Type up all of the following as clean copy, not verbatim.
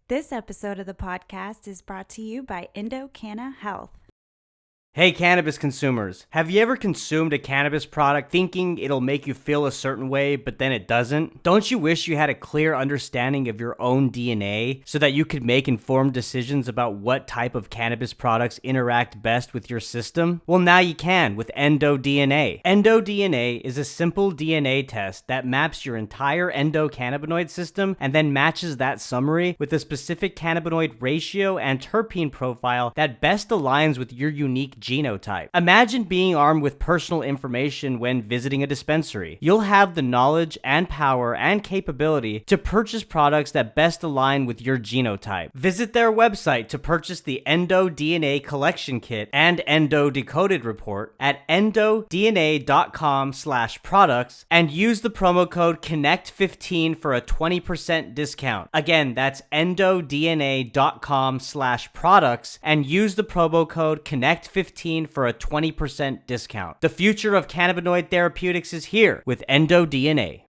This episode of the podcast is brought to you by Health. Hey cannabis consumers, have you ever consumed a cannabis product thinking it'll make you feel a certain way, but then it doesn't? Don't you wish you had a clear understanding of your own DNA so that you could make informed decisions about what type of cannabis products interact best with your system? Well, now you can with EndoDNA. EndoDNA is a simple DNA test that maps your entire endocannabinoid system and then matches that summary with a specific cannabinoid ratio and terpene profile that best aligns with your unique genotype. Imagine being armed with personal information when visiting a dispensary. You'll have the knowledge and power and capability to purchase products that best align with your genotype. Visit their website to purchase the EndoDNA Collection Kit and Endo Decoded Report at endodna.com/products and use the promo code CONNECT15 for a 20% discount. Again, that's endodna.com/products and use the promo code CONNECT15 for a 20% discount. The future of cannabinoid therapeutics is here with EndoDNA.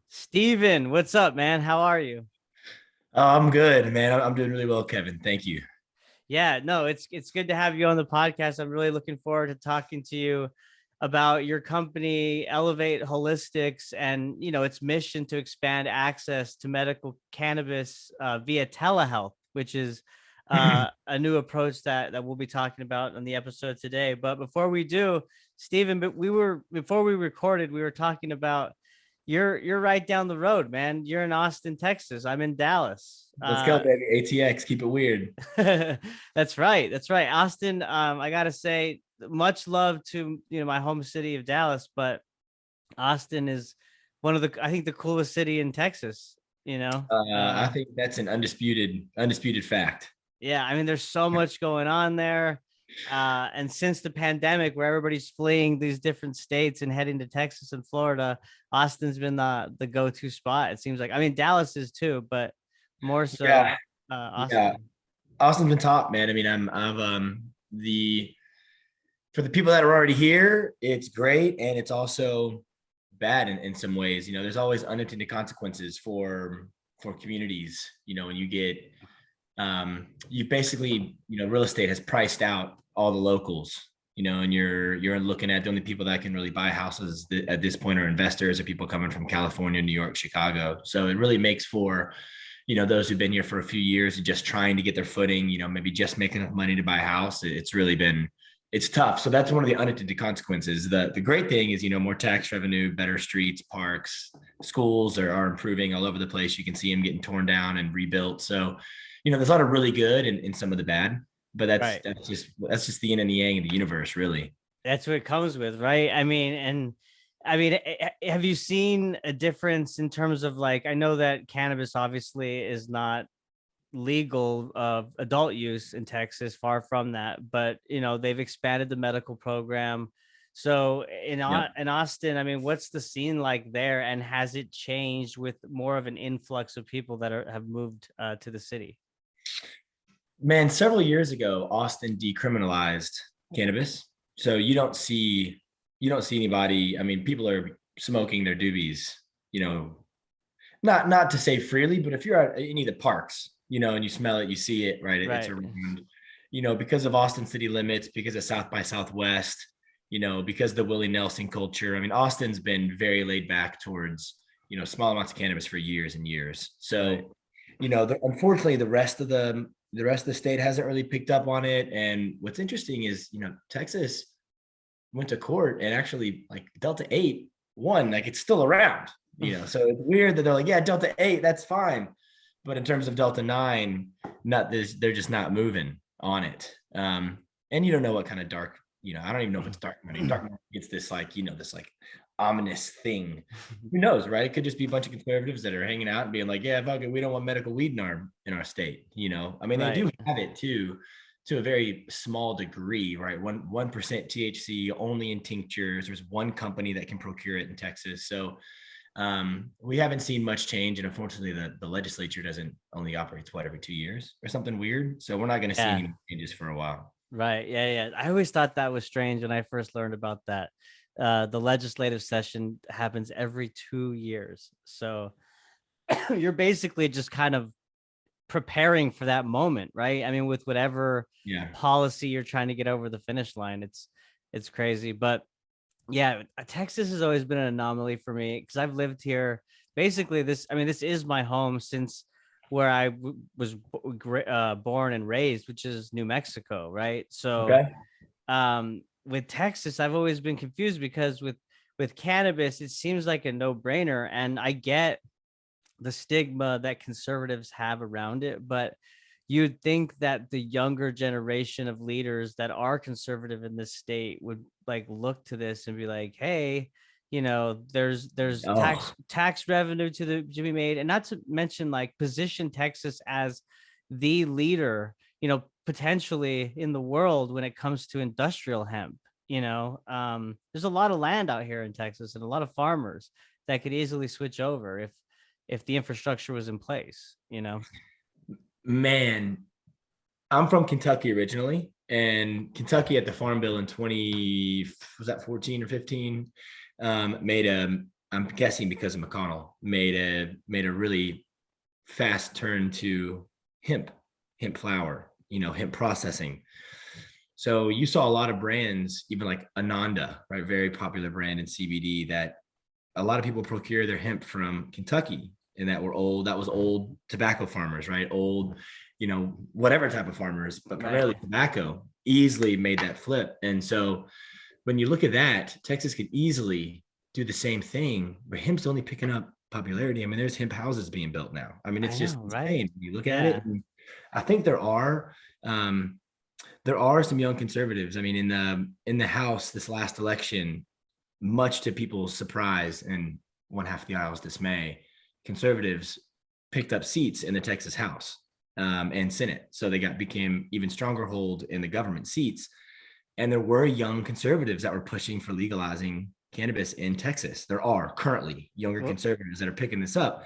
Steven, what's up, man? How are you? I'm good, man. I'm doing really well, Kevin. Thank you. Yeah, no, it's good to have you on the podcast. I'm really looking forward to talking to you about your company, Elevate Holistics, and its mission to expand access to medical cannabis via telehealth, which is a new approach that we'll be talking about on the episode today. But before we do, Stephen, before we recorded, we were talking about you're right down the road, man. You're in Austin, Texas. I'm in Dallas. Let's go, baby. ATX, keep it weird. That's right. Austin, I gotta say, much love to my home city of Dallas, but Austin is one of I think the coolest city in Texas. I think that's an undisputed fact. Yeah, I mean, there's so much going on there, and since the pandemic, where everybody's fleeing these different states and heading to Texas and Florida, Austin's been the go-to spot. It seems like. I mean, Dallas is too, but more so. Yeah, Austin. yeah. Austin's been top, man. I mean, for the people that are already here, it's great, and it's also bad in some ways. There's always unintended consequences for communities. When you get you basically, real estate has priced out all the locals. And you're looking at the only people that can really buy houses at this point are investors or people coming from California, New York, Chicago. So it really makes for those who've been here for a few years and just trying to get their footing, maybe just making enough money to buy a house. It's tough. So that's one of the unintended consequences. The great thing is, more tax revenue, better streets, parks, schools are improving all over the place. You can see them getting torn down and rebuilt. So, there's a lot of really good and some of the bad, but that's just the yin and the yang of the universe, really. That's what it comes with, right? I mean, have you seen a difference in terms of, like, I know that cannabis obviously is not legal of adult use in Texas, far from that, but they've expanded the medical program. So in Austin, I mean, what's the scene like there, and has it changed with more of an influx of people that have moved to the city? Man, several years ago, Austin decriminalized cannabis. So you don't see anybody. I mean, people are smoking their doobies, not to say freely, but if you're at any of the parks, and you smell it, you see it, right? It's around, because of Austin city limits, because of South by Southwest, because of the Willie Nelson culture. I mean, Austin's been very laid back towards, small amounts of cannabis for years and years. So, unfortunately, the rest of the state hasn't really picked up on it. And what's interesting is, Texas went to court and actually, like, Delta 8 won, like, it's still around, so it's weird that they're like, yeah, Delta 8, that's fine. But in terms of Delta 9, they're just not moving on it. And you don't know what kind of dark, I don't even know if it's dark money. Dark money gets this this ominous thing. Who knows, right? It could just be a bunch of conservatives that are hanging out and being like, yeah, fuck it, we don't want medical weed in our state. I mean, they do have it too, to a very small degree, right? 1% THC only in tinctures. There's one company that can procure it in Texas. So we haven't seen much change, and unfortunately the legislature only operates every 2 years or something weird. So we're not going to see any changes for a while. Right. Yeah. Yeah. I always thought that was strange when I first learned about that. The legislative session happens every 2 years. So you're basically just kind of preparing for that moment, right? I mean, with whatever Yeah. policy you're trying to get over the finish line, it's crazy. But yeah, Texas has always been an anomaly for me because I've lived here basically this is my home since where I was born and raised, which is New Mexico, right? So Okay. with Texas, I've always been confused because with cannabis, it seems like a no-brainer, and I get the stigma that conservatives have around it, but you'd think that the younger generation of leaders that are conservative in this state would like look to this and be like, hey, there's Oh, tax revenue to be made, and not to mention like position Texas as the leader, potentially in the world when it comes to industrial hemp. There's a lot of land out here in Texas and a lot of farmers that could easily switch over if the infrastructure was in place. man. I'm from Kentucky originally, and Kentucky at the Farm Bill in 20, was that 14 or 15, made a, I'm guessing because of McConnell, made a really fast turn to hemp flower, hemp processing. So you saw a lot of brands, even like Ananda, right? Very popular brand in CBD, that a lot of people procure their hemp from Kentucky, and that was old tobacco farmers, right? Old, whatever type of farmers, but primarily tobacco, easily made that flip. And so when you look at that, Texas could easily do the same thing, but hemp's only picking up popularity. I mean, there's hemp houses being built now. I mean, it's just insane. When you look at it, and I think um, there are some young conservatives. I mean, in the House this last election, much to people's surprise and one half the aisle's dismay, conservatives picked up seats in the Texas House and Senate. So they became even stronger hold in the government seats. And there were young conservatives that were pushing for legalizing cannabis in Texas. There are currently younger conservatives that are picking this up.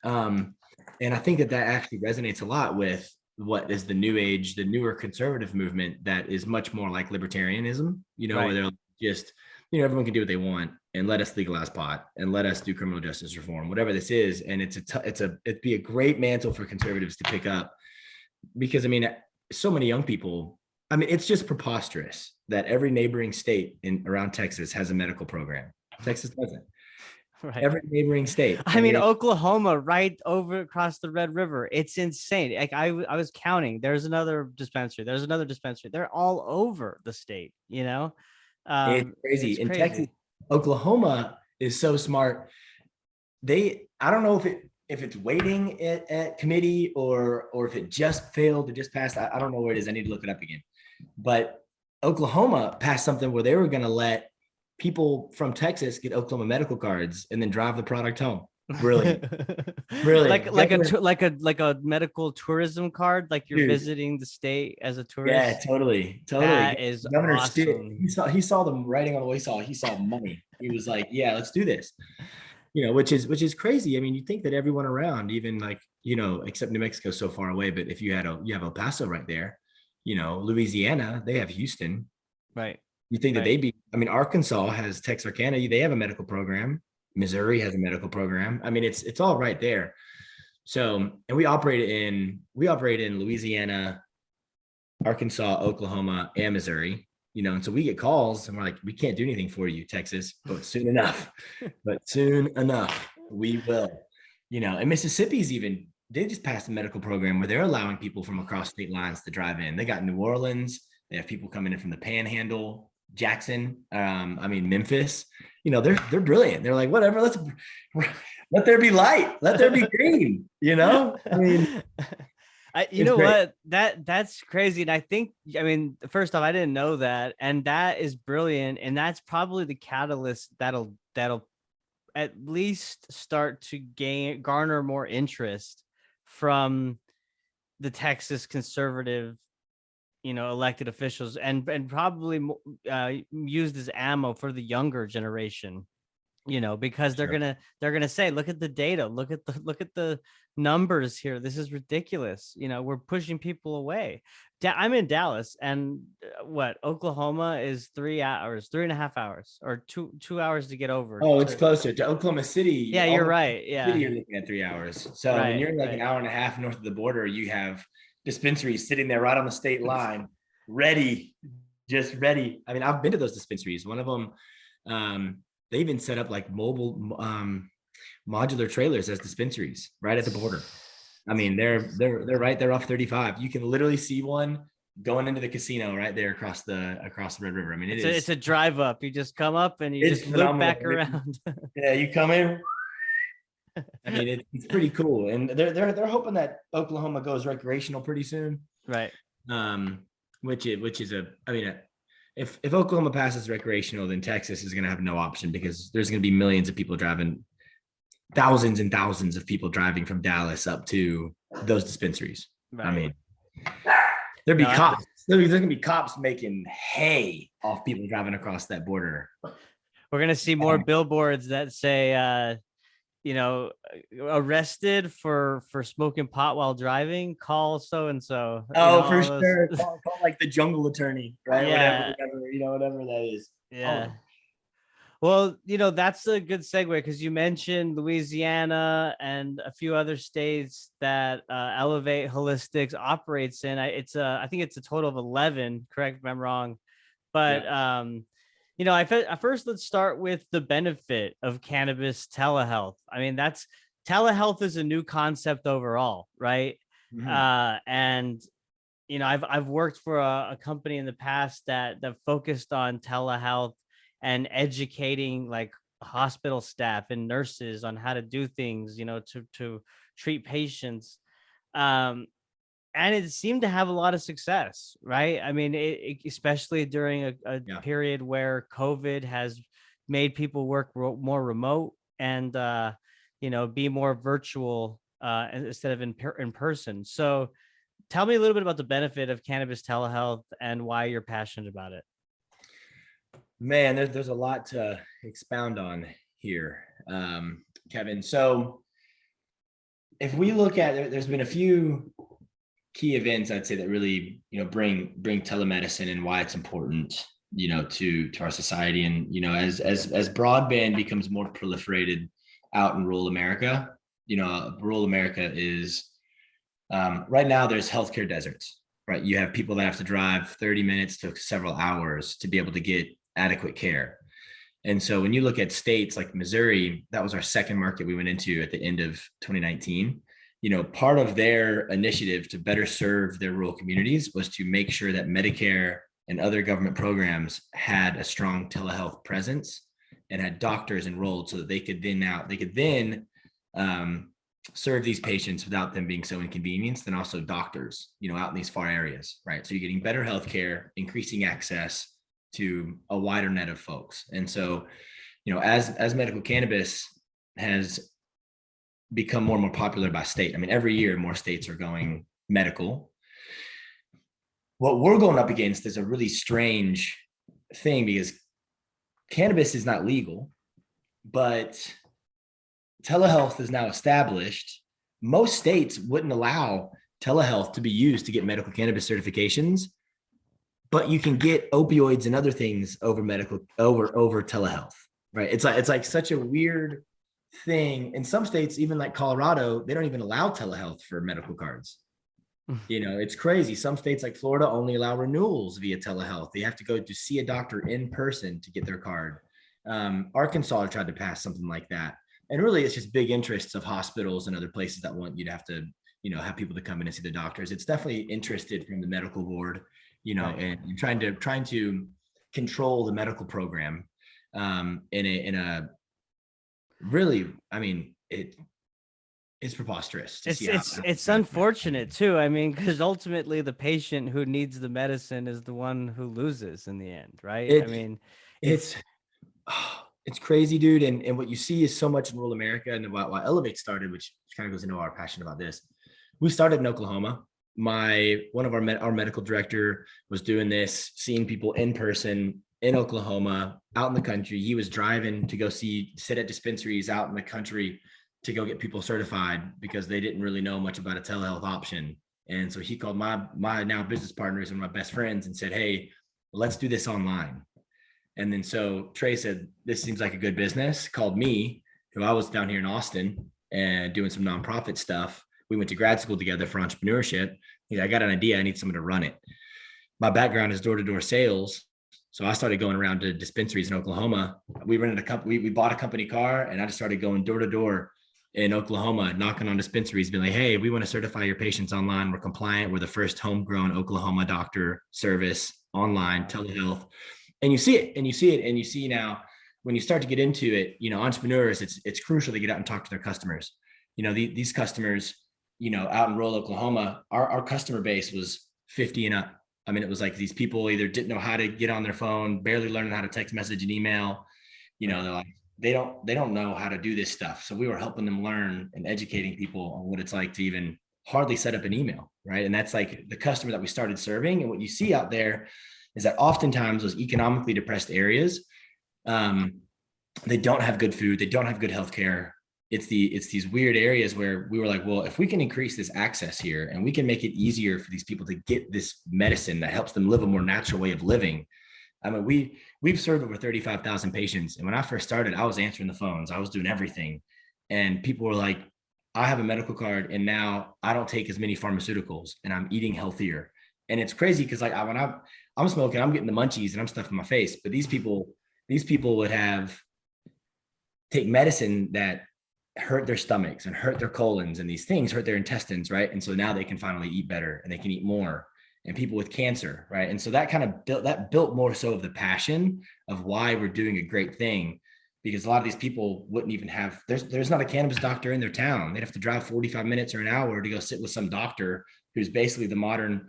And I think that actually resonates a lot with what is the new age, the newer conservative movement that is much more like libertarianism, where they're just, everyone can do what they want and let us legalize pot and let us do criminal justice reform, whatever this is. And it'd be a great mantle for conservatives to pick up, because I mean, so many young people, I mean, it's just preposterous that every neighboring state around Texas has a medical program. Texas doesn't. Right. Every neighboring state. I mean, Oklahoma, right over across the Red River. It's insane. Like I was counting. There's another dispensary. There's another dispensary. They're all over the state. It's crazy. In Texas, Oklahoma is so smart. I don't know if it's waiting at committee or if it just failed to just pass. I don't know where it is. I need to look it up again. But Oklahoma passed something where they were going to let people from Texas get Oklahoma medical cards and then drive the product home. Brilliant. Brilliant. Like a medical tourism card, like you're visiting the state as a tourist. Yeah, totally. That is Governor awesome. He saw them writing on the way. He saw money. He was like, yeah, let's do this. Which is crazy. I mean, you think that everyone around, even like, except New Mexico is so far away, but if you have El Paso right there, Louisiana, they have Houston. Right. You think that Arkansas has Texarkana, they have a medical program. Missouri has a medical program. I mean, it's all right there. So, and we operate in Louisiana, Arkansas, Oklahoma, and Missouri, and so we get calls and we're like, we can't do anything for you, Texas, but soon enough, we will, and Mississippi's they just passed a medical program where they're allowing people from across state lines to drive in. They got New Orleans. They have people coming in from the Panhandle, Jackson, Memphis. They're brilliant. They're like, whatever, let there be light, let there be green. I mean, what? That's crazy. And I think, first off, I didn't know that, and that is brilliant. And that's probably the catalyst that'll at least start to garner more interest from the Texas conservative, elected officials, and probably used as ammo for the younger generation, because they're gonna say, look at the data, look at the numbers here. This is ridiculous. We're pushing people away. I'm in Dallas, and Oklahoma is 3.5 hours, or two hours to get over. Oh, it's closer to Oklahoma City. Yeah, you're right. Yeah, You're looking at 3 hours. So when right, you're like right. an hour and a half north of the border, you have dispensaries sitting there right on the state line, ready, just ready. I mean, I've been to those dispensaries. One of them, they even set up like mobile modular trailers as dispensaries right at the border. I mean, they're right there off 35. You can literally see one going into the casino right there across the Red River. I mean, It's a drive up. You just come up and you just loop back around. Yeah, you come in. I mean, it's pretty cool, and they're hoping that Oklahoma goes recreational pretty soon. Right. Which is I mean, if Oklahoma passes recreational, then Texas is going to have no option, because there's going to be millions of people driving, thousands and thousands of people driving from Dallas up to those dispensaries. Right. I mean, there'd be cops. There's going to be cops making hay off people driving across that border. We're going to see more billboards that say, arrested for smoking pot while driving, call so-and-so. Oh, for sure. Call like the jungle attorney, right? Yeah. Whatever that is. Yeah. Well, that's a good segue, because you mentioned Louisiana and a few other states that Elevate Holistics operates in. I think it's a total of 11, correct if I'm wrong. But, first, let's start with the benefit of cannabis telehealth. I mean, telehealth is a new concept overall, right? Mm-hmm. And I've worked for a company in the past that focused on telehealth and educating like hospital staff and nurses on how to do things, to treat patients. And it seemed to have a lot of success, right? I mean, especially during a period where COVID has made people work more remote and, be more virtual instead of in person. So tell me a little bit about the benefit of cannabis telehealth and why you're passionate about it. Man, there's a lot to expound on here, Kevin. So if we look at, there's been a few key events, I'd say, that really, bring telemedicine and why it's important, to our society. And, as broadband becomes more proliferated out in rural America, rural America is, right now there's healthcare deserts, right? You have people that have to drive 30 minutes to several hours to be able to get adequate care. And so when you look at states like Missouri, that was our second market we went into at the end of 2019. Part of their initiative to better serve their rural communities was to make sure that Medicare and other government programs had a strong telehealth presence and had doctors enrolled, so that they could then serve these patients without them being so inconvenienced, and also doctors, out in these far areas, right? So you're getting better healthcare, increasing access to a wider net of folks. And so, as medical cannabis has become more and more popular by state, I mean, every year more states are going medical. What we're going up against is a really strange thing, because cannabis is not legal, but telehealth is now established. Most states wouldn't allow telehealth to be used to get medical cannabis certifications, but you can get opioids and other things over telehealth, right? It's like such a weird thing. In some states, even like Colorado, they don't even allow telehealth for medical cards. It's crazy. Some states like Florida only allow renewals via telehealth. They have to go to see a doctor in person to get their card. Arkansas tried to pass something like that. And really, it's just big interests of hospitals and other places that want you to have to, have people to come in and see the doctors. It's definitely interested from the medical board, and trying to control the medical program in a really, I mean, it's preposterous. It's unfortunate too. I mean, because ultimately the patient who needs the medicine is the one who loses in the end, right? It's crazy, dude. And what you see is so much in rural America, and why Elevate started, which kind of goes into our passion about this. We started in Oklahoma. One of our medical director was doing this, seeing people in person in Oklahoma, out in the country. He was driving to go sit at dispensaries out in the country to go get people certified, because they didn't really know much about a telehealth option. And so he called my now business partners and my best friends and said, hey, let's do this online. And then so Trey said, this seems like a good business, called me, who I was down here in Austin and doing some nonprofit stuff. We went to grad school together for entrepreneurship. I got an idea. I need someone to run it. My background is door-to-door sales. So I started going around to dispensaries in Oklahoma. We rented a company, we bought a company car, and I just started going door to door in Oklahoma, knocking on dispensaries, being like, hey, we want to certify your patients online. We're compliant. We're the first homegrown Oklahoma doctor service online, telehealth. And you see it, and you see it, and you see now when you start to get into it, entrepreneurs, it's crucial to get out and talk to their customers. These customers, out in rural Oklahoma, our customer base was 50 and up. I mean, it was like these people either didn't know how to get on their phone, barely learning how to text message and email. They're like, they don't know how to do this stuff. So we were helping them learn and educating people on what it's like to even hardly set up an email, right? And that's like the customer that we started serving. And what you see out there is that oftentimes those economically depressed areas, they don't have good food, they don't have good healthcare. It's these weird areas where we were like, well, if we can increase this access here and we can make it easier for these people to get this medicine that helps them live a more natural way of living. I mean, we've served over 35,000 patients. And when I first started, I was answering the phones, I was doing everything. And people were like, I have a medical card and now I don't take as many pharmaceuticals and I'm eating healthier. And it's crazy because like when I'm smoking, I'm getting the munchies and I'm stuffing my face. But these people would take medicine that hurt their stomachs and hurt their colons, and these things hurt their intestines, right? And so now they can finally eat better and they can eat more. And people with cancer, right? And so that kind of built more so of the passion of why we're doing a great thing, because a lot of these people wouldn't even have, there's not a cannabis doctor in their town. They'd have to drive 45 minutes or an hour to go sit with some doctor who's basically the modern,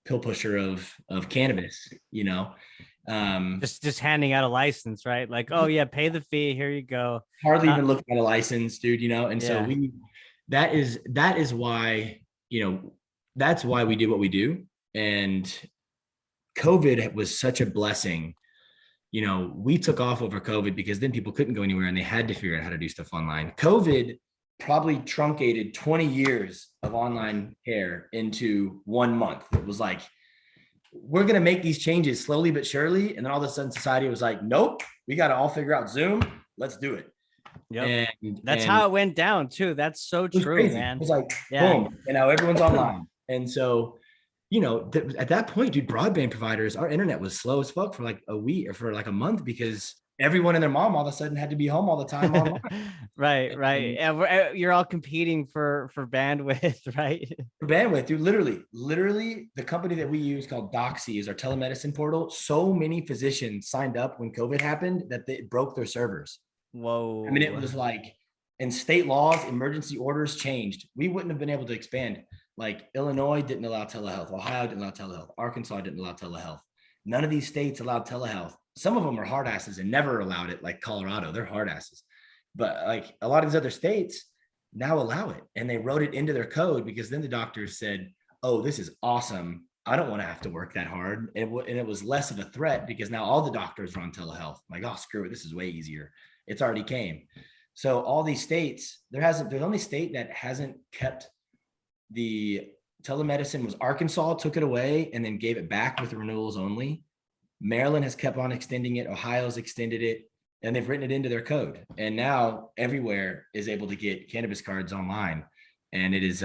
pill pusher of cannabis, just handing out a license, right? Like, oh yeah, pay the fee, here you go. Hardly even looking at a license, dude, and so that is why, that's why we do what we do. And COVID was such a blessing. We took off over COVID because then people couldn't go anywhere and they had to figure out how to do stuff online. COVID probably truncated 20 years of online care into 1 month. It was like, we're going to make these changes slowly but surely. And then all of a sudden society was like, nope, we got to all figure out Zoom. Let's do it. Yep. And that's how it went down too. That's so true, man. It was like, boom. And now everyone's online. And so, at that point, dude, broadband providers, our internet was slow as fuck for like a week or for like a month because everyone and their mom all of a sudden had to be home all the time online. Right. And you're all competing for bandwidth, right? For bandwidth, dude. Literally, the company that we use called Doxy is our telemedicine portal. So many physicians signed up when COVID happened that they broke their servers. Whoa. I mean, it was like, and state laws, emergency orders changed. We wouldn't have been able to expand. Like Illinois didn't allow telehealth. Ohio didn't allow telehealth. Arkansas didn't allow telehealth. None of these states allowed telehealth. Some of them are hard asses and never allowed it, like Colorado, they're hard asses. But like a lot of these other states now allow it. And they wrote it into their code because then the doctors said, oh, this is awesome. I don't want to have to work that hard. And it was less of a threat because now all the doctors are on telehealth. I'm like, oh, screw it. This is way easier. It's already came. So all these states, there's only state that hasn't kept the telemedicine was Arkansas, took it away and then gave it back with renewals only. Maryland has kept on extending it. Ohio's extended it and they've written it into their code. And now everywhere is able to get cannabis cards online. And it is,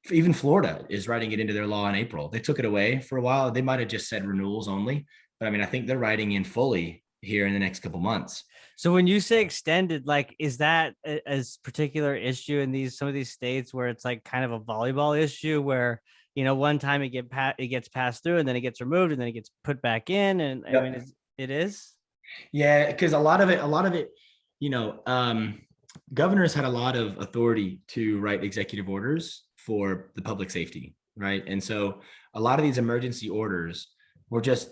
even Florida is writing it into their law in April. They took it away for a while. They might've just said renewals only, but I mean, I think they're writing in fully here in the next couple months. So when you say extended, like, is that a particular issue in some of these states where it's like kind of a volleyball issue where, one time it gets passed through and then it gets removed and then it gets put back in. And yep. I mean, it is. Yeah. Cause a lot of it, governors had a lot of authority to write executive orders for the public safety. Right. And so a lot of these emergency orders were just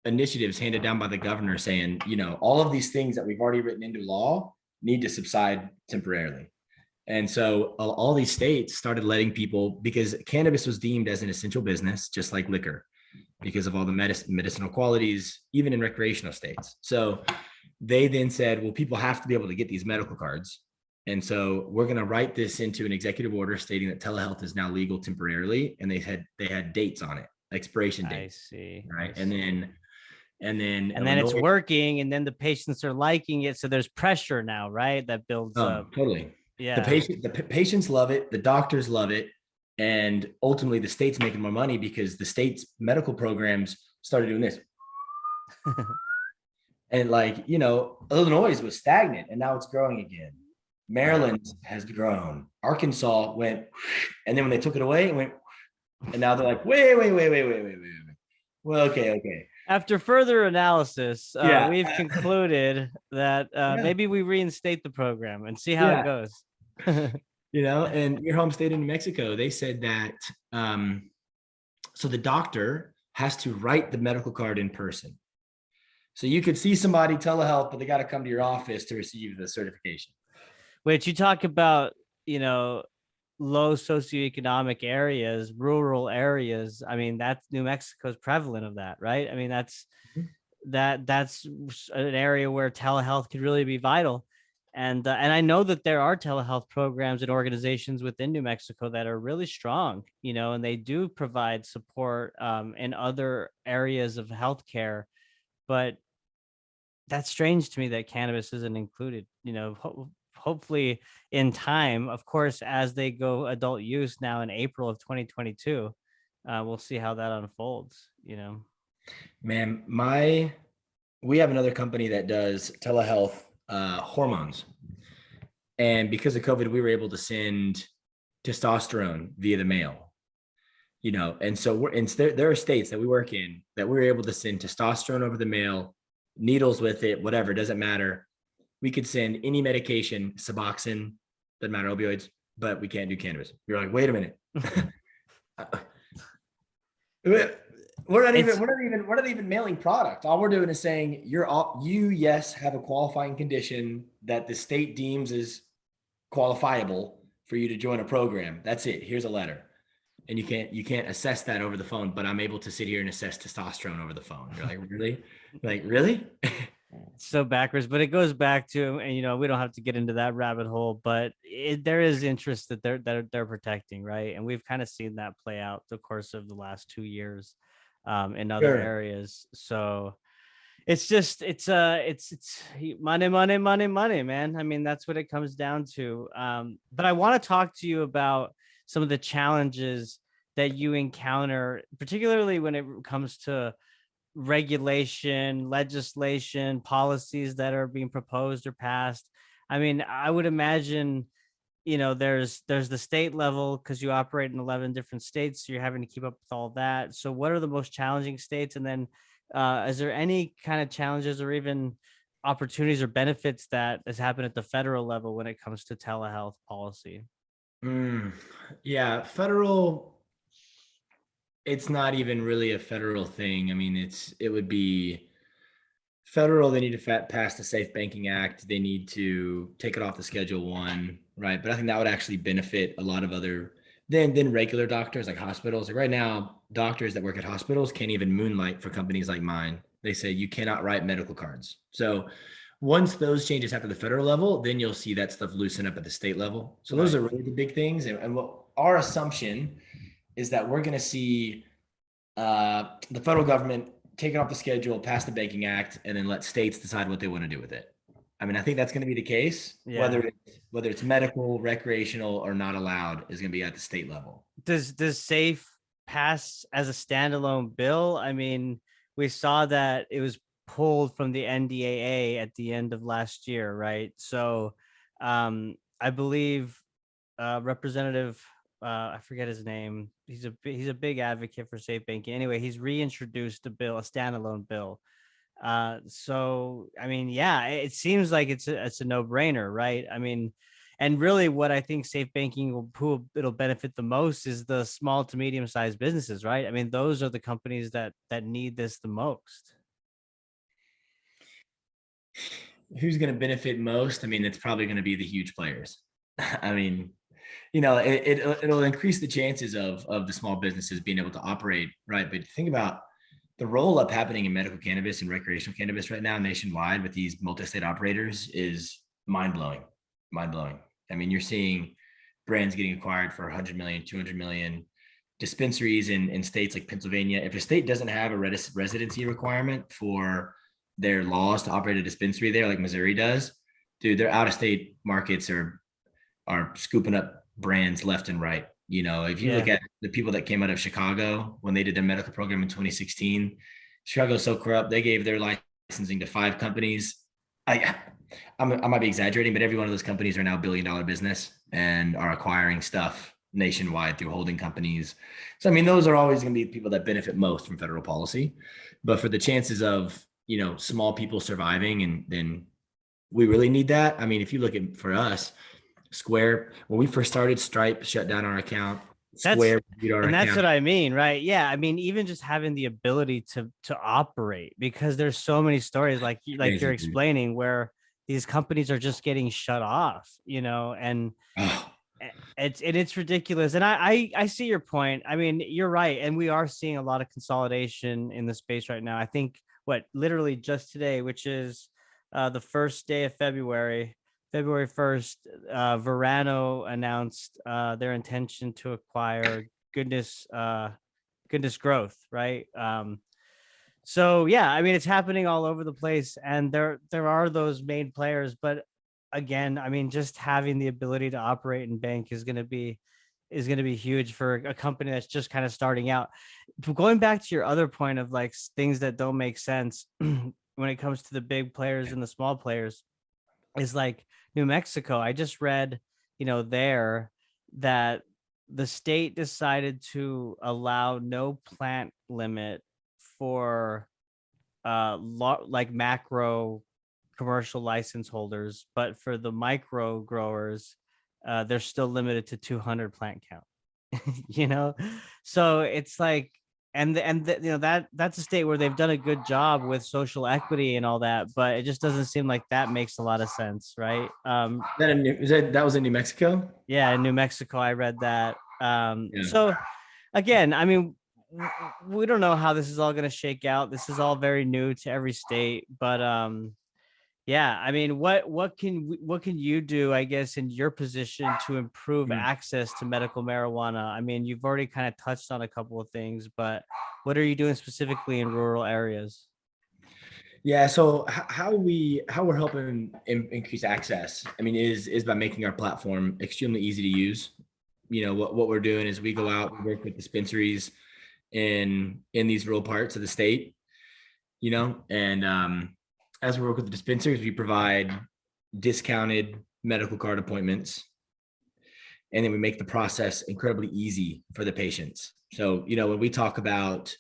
initiatives handed down by the governor saying, all of these things that we've already written into law need to subside temporarily. And so all these states started letting people, because cannabis was deemed as an essential business, just like liquor, because of all the medicinal qualities, even in recreational states. So they then said, well, people have to be able to get these medical cards. And so we're going to write this into an executive order stating that telehealth is now legal temporarily. And they had dates on it, expiration dates. I see. Right. I And see. then And then it's working, and then the patients are liking it. So there's pressure now, right? That builds up. Totally. Yeah. The patients love it. The doctors love it. And ultimately the state's making more money because the state's medical programs started doing this. And like, Illinois was stagnant and now it's growing again. Maryland has grown. Arkansas went, and then when they took it away, it went, and now they're like, wait. Well, okay. After further analysis, we've concluded that maybe we reinstate the program and see how it goes. And your home state of New Mexico, they said that, so the doctor has to write the medical card in person. So you could see somebody telehealth, but they got to come to your office to receive the certification. Which you talk about, low socioeconomic areas, rural areas. I mean, that's New Mexico's prevalent of that, right? I mean, that's an area where telehealth could really be vital. And I know that there are telehealth programs and organizations within New Mexico that are really strong, and they do provide support in other areas of healthcare. But that's strange to me that cannabis isn't included, hopefully in time, of course, as they go adult use now in April of 2022, we'll see how that unfolds, Man, we have another company that does telehealth hormones. And because of COVID, we were able to send testosterone via the mail, and so there are states that we work in that we're able to send testosterone over the mail, needles with it, whatever, doesn't matter. We could send any medication, Suboxone, doesn't matter, opioids, but we can't do cannabis. You're like, wait a minute. We're not even mailing product. All we're doing is saying you have a qualifying condition that the state deems is qualifiable for you to join a program. That's it. Here's a letter. And you can't assess that over the phone, but I'm able to sit here and assess testosterone over the phone. You're like, really? Like, really? So backwards, but it goes back to, and we don't have to get into that rabbit hole, but there is interest that they're protecting, right? And we've kind of seen that play out the course of the last 2 years in other areas. So it's just it's money, man. I mean, that's what it comes down to. But I want to talk to you about some of the challenges that you encounter, particularly when it comes to regulation, legislation, policies that are being proposed or passed. I mean, I would imagine, there's the state level because you operate in 11 different states. So you're having to keep up with all that. So what are the most challenging states? And then is there any kind of challenges or even opportunities or benefits that has happened at the federal level when it comes to telehealth policy? Yeah, federal, it's not even really a federal thing. I mean, it would be federal. They need to pass the Safe Banking Act. They need to take it off the Schedule 1, right? But I think that would actually benefit a lot of other than regular doctors, like hospitals. Like right now, doctors that work at hospitals can't even moonlight for companies like mine. They say you cannot write medical cards. So once those changes happen at the federal level, then you'll see that stuff loosen up at the state level. So those are really the big things. And what our assumption is that we're going to see the federal government take it off the schedule, pass the Banking Act, and then let states decide what they want to do with it. I mean, I think that's going to be the case. Yeah. Whether it's medical, recreational, or not allowed is going to be at the state level. Does SAFE pass as a standalone bill? I mean, we saw that it was pulled from the NDAA at the end of last year, right? So I believe Representative, I forget his name. He's a big advocate for safe banking. Anyway, he's reintroduced a standalone bill. So I mean, yeah, it seems like it's a no-brainer, right? I mean, and really what I think safe banking it'll benefit the most is the small to medium-sized businesses, right? I mean, those are the companies that need this the most. Who's going to benefit most? I mean, it's probably going to be the huge players. I mean, it'll increase the chances of the small businesses being able to operate, right? But think about the roll-up happening in medical cannabis and recreational cannabis right now nationwide with these multi-state operators is mind-blowing. I mean, you're seeing brands getting acquired for 100 million, 200 million. Dispensaries in states like Pennsylvania. If a state doesn't have a residency requirement for their laws to operate a dispensary there, like Missouri does, dude, their out of state markets are scooping up brands left and right. You know, if you look at the people that came out of Chicago when they did their medical program in 2016, Chicago's so corrupt. They gave their licensing to 5 companies. I might be exaggerating, but every one of those companies are now $1 billion business and are acquiring stuff nationwide through holding companies. So, I mean, those are always going to be people that benefit most from federal policy. But for the chances of, small people surviving, and then we really need that. I mean, if you look at, for us, Square, when we first started, Stripe shut down our account. Square beat our account. That's what I mean, right? Yeah, I mean, even just having the ability to operate, because there's so many stories like you're explaining where these companies are just getting shut off, and it's ridiculous. And I see your point. I mean, you're right, and we are seeing a lot of consolidation in the space right now. I think literally just today, which is the first day of February 1st, Verano announced their intention to acquire Goodness Growth, right? So yeah, I mean, it's happening all over the place, and there are those main players, but again, I mean, just having the ability to operate and bank is going to be huge for a company that's just kind of starting out. Going back to your other point of like things that don't make sense when it comes to the big players and the small players, is like New Mexico. I just read, there that the state decided to allow no plant limit for like macro commercial license holders, but for the micro growers, they're still limited to 200 plant count. So it's like, that's a state where they've done a good job with social equity and all that, but it just doesn't seem like that makes a lot of sense, right? That was in New Mexico? Yeah, in New Mexico, I read that. So again, I mean, we don't know how this is all going to shake out. This is all very new to every state, but yeah, I mean, what can you do, I guess, in your position to improve access to medical marijuana? I mean, you've already kind of touched on a couple of things, but what are you doing specifically in rural areas? Yeah, so how we're helping increase access, I mean, is by making our platform extremely easy to use. What we're doing is we go out and work with dispensaries in these rural parts of the state, and as we work with the dispensaries, we provide discounted medical card appointments, and then we make the process incredibly easy for the patients. So, when we talk about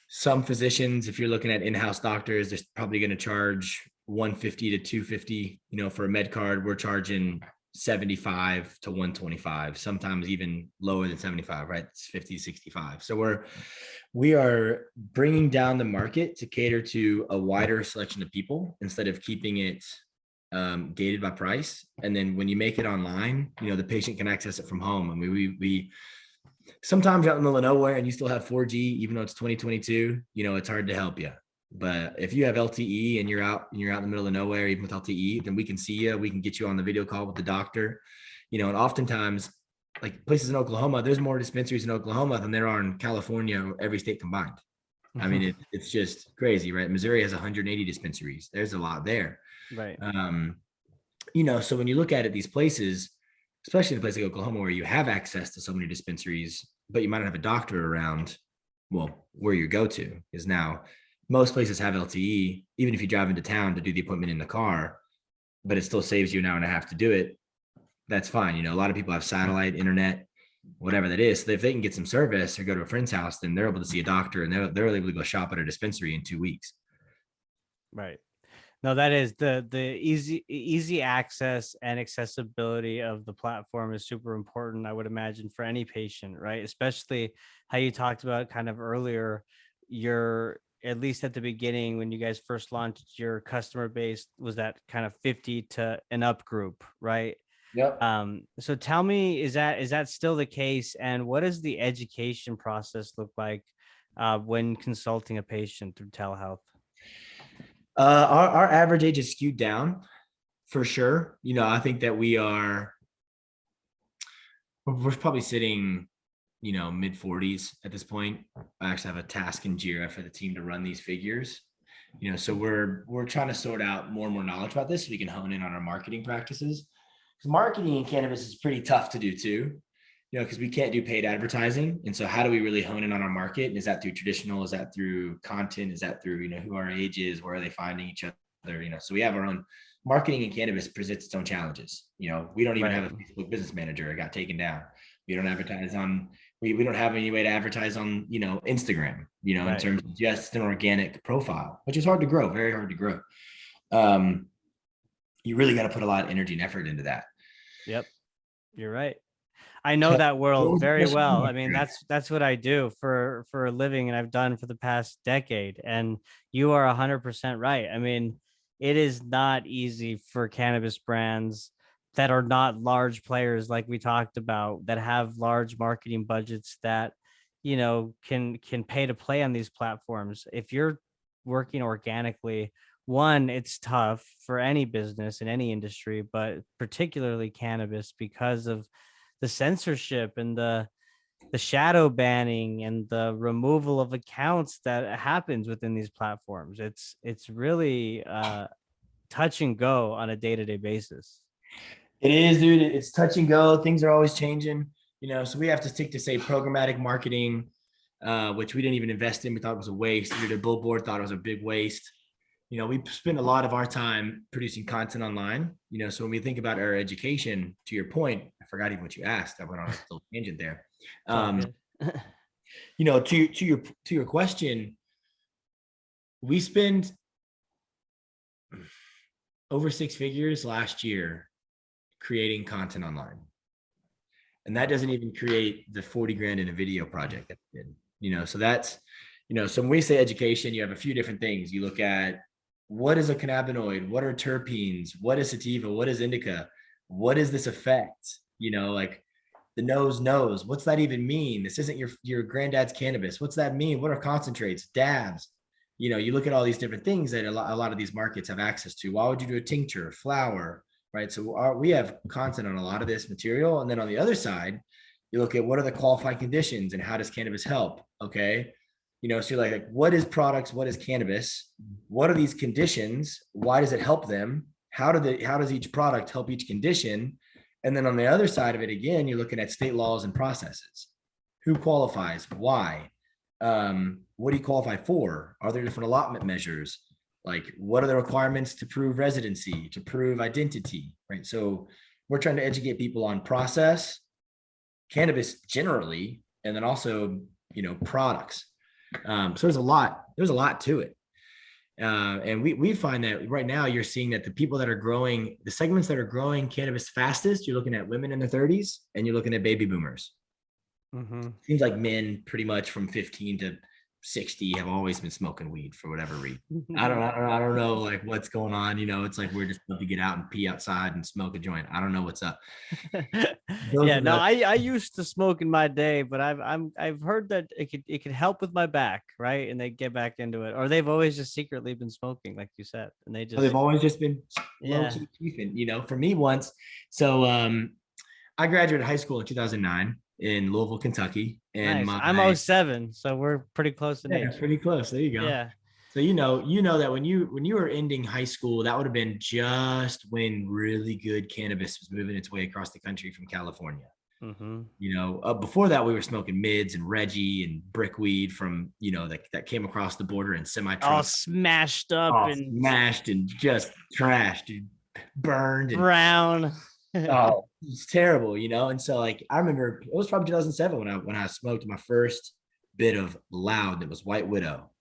some physicians, if you're looking at in-house doctors, they're probably going to charge $150 to $250, for a med card. We're charging $75 to $125, sometimes even lower than $75, right? It's $50 to $65. So we are bringing down the market to cater to a wider selection of people instead of keeping it gated by price. And then when you make it online, the patient can access it from home. I mean, we sometimes out in the middle of nowhere and you still have 4G, even though it's 2022, it's hard to help you. But if you have LTE and you're out in the middle of nowhere, even with LTE, then we can see you. We can get you on the video call with the doctor, and oftentimes, like places in Oklahoma, there's more dispensaries in Oklahoma than there are in California or every state combined. I mean, it's just crazy, right? Missouri has 180 dispensaries. There's a lot there. Right. So when you look at it, these places, especially in a place like Oklahoma, where you have access to so many dispensaries, but you might not have a doctor around, well, where you go to is now most places have LTE, even if you drive into town to do the appointment in the car, but it still saves you an hour and a half to do it. That's fine. A lot of people have satellite internet, whatever that is. So if they can get some service or go to a friend's house, then they're able to see a doctor and they're able to go shop at a dispensary in 2 weeks. Right. No, that is the easy access and accessibility of the platform is super important, I would imagine, for any patient, right? Especially how you talked about kind of earlier, at least at the beginning when you guys first launched, your customer base was that kind of 50 to an up group, right? Yep. So tell me, is that still the case? And what does the education process look like when consulting a patient through telehealth? Our average age is skewed down for sure. I think that we are we're probably sitting, mid 40s at this point. I actually have a task in Jira for the team to run these figures. So we're trying to sort out more and more knowledge about this so we can hone in on our marketing practices. Because marketing in cannabis is pretty tough to do too, because we can't do paid advertising. And so how do we really hone in on our market? And is that through traditional? Is that through content? Is that through, who our age is? Where are they finding each other? So we have our own marketing in cannabis presents its own challenges. We don't even have a Facebook business manager. It got taken down. We don't advertise on, we don't have any way to advertise on, Instagram, in terms of just an organic profile, which is hard to grow, very hard to grow. You really got to put a lot of energy and effort into that. Yep. You're right. I know that world very well. I mean, that's what I do for a living, and I've done for the past decade. And you are 100% right. I mean, it is not easy for cannabis brands that are not large players, like we talked about, that have large marketing budgets that, can pay to play on these platforms. If you're working organically, one, it's tough for any business in any industry, but particularly cannabis, because of the censorship and the shadow banning and the removal of accounts that happens within these platforms. It's really touch and go on a day-to-day basis. It is, dude. It's touch and go. Things are always changing, so we have to stick to, say, programmatic marketing, which we didn't even invest in. We thought it was a waste. We did a billboard, thought it was a big waste. We spend a lot of our time producing content online, so when we think about our education, to your point, I forgot even what you asked. I went on a little tangent there. To your question, we spend over 6 figures last year creating content online. And that doesn't even create the 40 grand in a video project that we did, so that's, so when we say education, you have a few different things. You look at, what is a cannabinoid? What are terpenes? What is sativa? What is indica? What is this effect? Like the knows. What's that even mean? This isn't your granddad's cannabis. What's that mean? What are concentrates, dabs? You look at all these different things that a lot of these markets have access to. Why would you do a tincture, flower, right? So we have content on a lot of this material. And then on the other side, you look at, what are the qualifying conditions and how does cannabis help? Okay. So you're like, what is products? What is cannabis? What are these conditions? Why does it help them? How does each product help each condition? And then on the other side of it, again, you're looking at state laws and processes. Who qualifies? Why? What do you qualify for? Are there different allotment measures? Like, what are the requirements to prove residency, to prove identity, right? So we're trying to educate people on process, cannabis generally, and then also, products. So there's a lot to it. And we find that right now you're seeing that the people that are growing, the segments that are growing cannabis fastest, you're looking at women in their 30s and you're looking at baby boomers. Mm-hmm. Seems like men pretty much from 15 to 60 have always been smoking weed for whatever reason. I don't know like what's going on. It's like we're just supposed to get out and pee outside and smoke a joint. I don't know what's up. I used to smoke in my day, but I've heard that it could help with my back, right? And they get back into it, or they've always just secretly been smoking, like you said, and they've always just been low-key chiefing, for me once. So I graduated high school in 2009 in Louisville, Kentucky. And nice. I'm 07, so we're pretty close in age. Pretty close. There you go. Yeah. So you know that when you were ending high school, that would have been just when really good cannabis was moving its way across the country from California. Mm-hmm. Before that, we were smoking mids and Reggie and brickweed from that came across the border in semi trucks, all smashed up and smashed and just trashed and burned and brown. Oh, it's terrible, and so like I remember it was probably 2007 when I smoked my first bit of loud that was White Widow.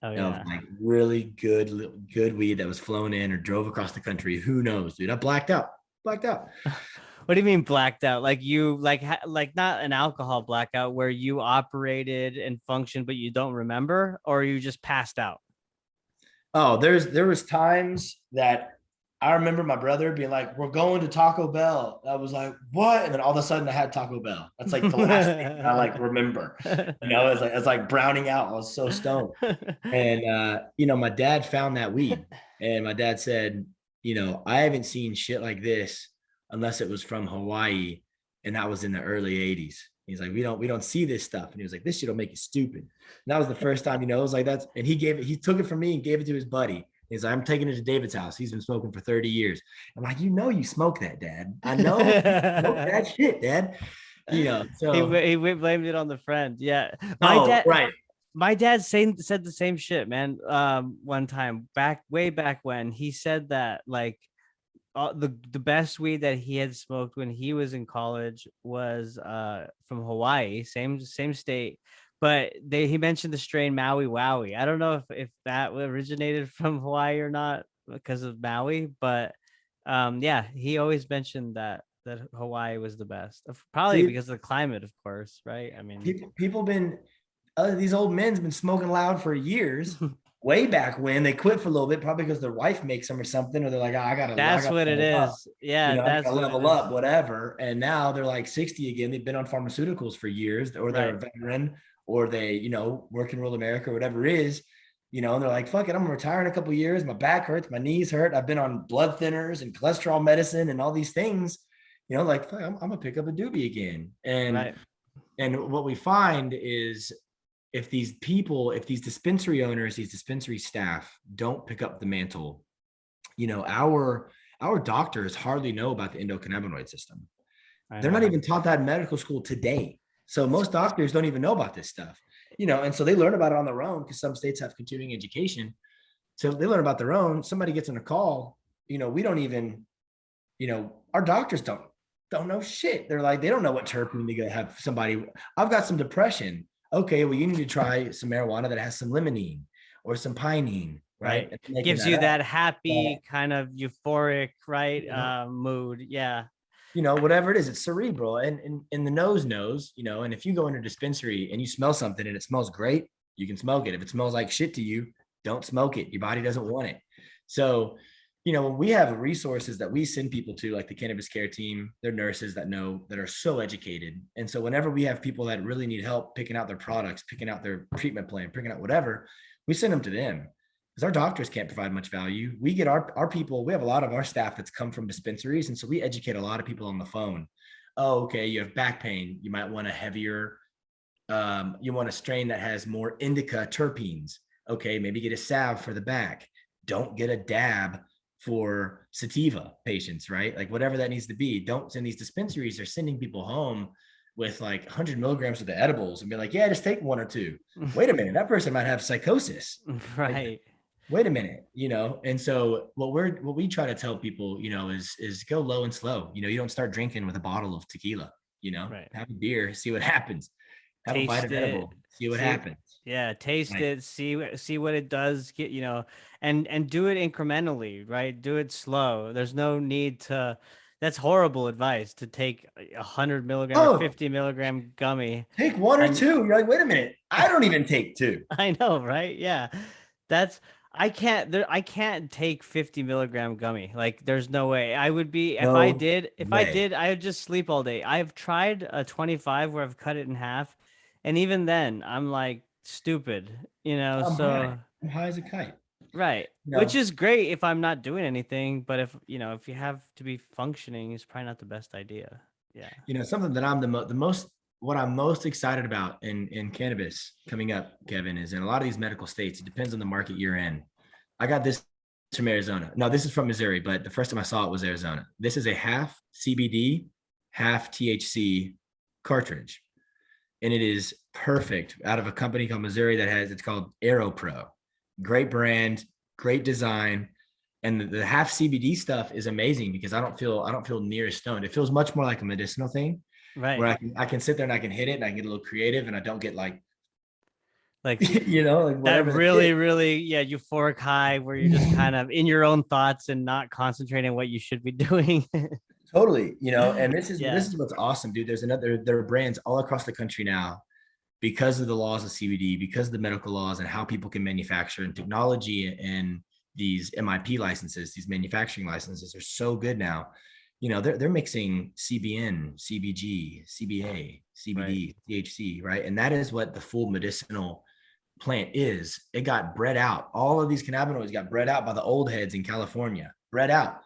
Oh yeah, of like really good weed that was flown in or drove across the country. Who knows, dude? I blacked out. What do you mean blacked out? Like you like not an alcohol blackout where you operated and functioned but you don't remember, or you just passed out? Oh, there was times that I remember my brother being like, "We're going to Taco Bell." I was like, "What?" And then all of a sudden, I had Taco Bell. That's like the last thing I remember. It's like browning out. I was so stoned. And my dad found that weed, and my dad said, "I haven't seen shit like this unless it was from Hawaii." And that was in the early 80s. He's like, we don't see this stuff. And he was like, this shit will make you stupid. And that was the first time, it was like that's, and he took it from me and gave it to his buddy. He's like, I'm taking it to David's house. He's been smoking for 30 years. I'm like, you smoke that, Dad. I know you smoke that shit, Dad. So he blamed it on the friend. Yeah. right. My dad said the same shit, man. One time way back when he said that like the best weed that he had smoked when he was in college was from Hawaii, same state, but he mentioned the strain Maui Wowie. I don't know if that originated from Hawaii or not because of Maui, but yeah, he always mentioned that Hawaii was the best, probably because of the climate, of course, right? I mean, people been these old men's been smoking loud for years. Way back when they quit for a little bit, probably because their wife makes them or something, or they're like, I gotta. That's what it is. Yeah, that's I gotta level up, whatever. And now they're like 60 again. They've been on pharmaceuticals for years, or they're a veteran, or they, work in rural America, or whatever it is. And they're like, fuck it, I'm gonna retire in a couple of years. My back hurts, my knees hurt. I've been on blood thinners and cholesterol medicine and all these things. Like I'm gonna pick up a doobie again. And what we find is if these dispensary owners, these dispensary staff don't pick up the mantle, our doctors hardly know about the endocannabinoid system. They're not even taught that in medical school today. So most doctors don't even know about this stuff, and so they learn about it on their own because some states have continuing education. So they learn about their own. Somebody gets on a call, we don't even, our doctors don't know shit. They're like, they don't know what terpene they're gonna have somebody. I've got some depression. Okay, well, you need to try some marijuana that has some limonene or some pinene, right? Gives you that happy kind of euphoric, right? Mood. Yeah. Whatever it is, it's cerebral and the nose knows, and if you go into a dispensary and you smell something and it smells great, you can smoke it. If it smells like shit to you, don't smoke it. Your body doesn't want it. So, when we have resources that we send people to, like the cannabis care team, they're nurses that are so educated. And so whenever we have people that really need help picking out their products, picking out their treatment plan, picking out whatever, we send them to them because our doctors can't provide much value. We get our people, we have a lot of our staff that's come from dispensaries. And so we educate a lot of people on the phone. Oh, okay, you have back pain. You might want a heavier, you want a strain that has more indica terpenes. Okay, maybe get a salve for the back. Don't get a dab for sativa patients, right? Like whatever that needs to be. Don't send these dispensaries. They're sending people home with like 100 milligrams of the edibles and be like, yeah, just take one or two. Wait a minute, that person might have psychosis. Right. Like, wait a minute, And so what we try to tell people, is go low and slow. You don't start drinking with a bottle of tequila. Have a beer, see what happens. Have a bite of edible, see what happens. Yeah, taste it, see what it does, get, and do it incrementally, right? Do it slow. There's no need to. That's horrible advice to take 100 milligram or 50 milligram gummy. Take one or two. You're like, wait a minute, I don't even take two. I know, right? Yeah, I can't take 50 milligram gummy. Like, there's no way. I would be if I did, I would just sleep all day. I've tried a 25 where I've cut it in half, and even then, I'm like stupid, I'm high as a kite. Right. Which is great if I'm not doing anything, but if you have to be functioning, it's probably not the best idea. Yeah. Something that I'm what I'm most excited about in cannabis coming up, Kevin, is in a lot of these medical states, it depends on the market you're in. I got this from Arizona. No, this is from Missouri, but the first time I saw it was Arizona. This is a half CBD, half THC cartridge. And it is perfect out of a company called Missouri it's called AeroPro. Great brand, great design. And the half CBD stuff is amazing because I don't feel near as stoned. It feels much more like a medicinal thing, right? Where I can sit there and I can hit it and I get a little creative and I don't get like like that really euphoric high where you're just kind of in your own thoughts and not concentrating on what you should be doing. Totally, and this is what's awesome, dude. There are brands all across the country now because of the laws of CBD, because of the medical laws and how people can manufacture, and technology and these MIP licenses, these manufacturing licenses are so good now. They're mixing CBN, CBG, CBA, CBD, THC, right? And that is what the full medicinal plant is. It got bred out. All of these cannabinoids got bred out by the old heads in California, bred out.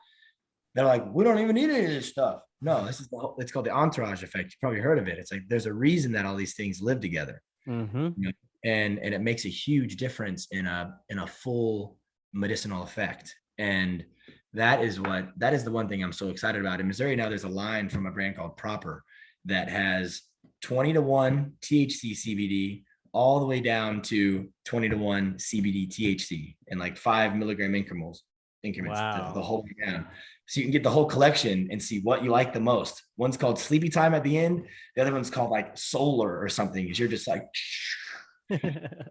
They're like, we don't even need any of this stuff. No, this is it's called the Entourage Effect. You probably heard of it. It's like there's a reason that all these things live together. Mm-hmm. You know, and it makes a huge difference in a full medicinal effect. And that is the one thing I'm so excited about. In Missouri now, there's a line from a brand called Proper that has 20-1 THC CBD all the way down to 20-1 CBD THC in like 5 milligram increments, Wow. the whole way down. So you can get the whole collection and see what you like the most. One's called Sleepy Time at the end. The other one's called like Solar or something. Because you're just like, and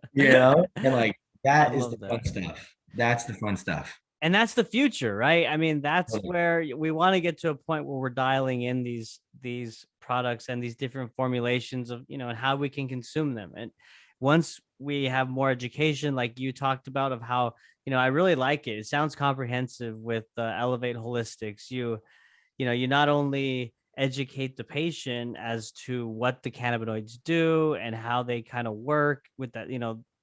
like that is the fun stuff. That's the fun stuff. And that's the future, right? I mean, that's where we want to get to a point where we're dialing in these products and these different formulations of, and how we can consume them. And once we have more education, like you talked about, of how, I really like it. It sounds comprehensive with Elevate Holistics. You not only educate the patient as to what the cannabinoids do and how they kind of work with that,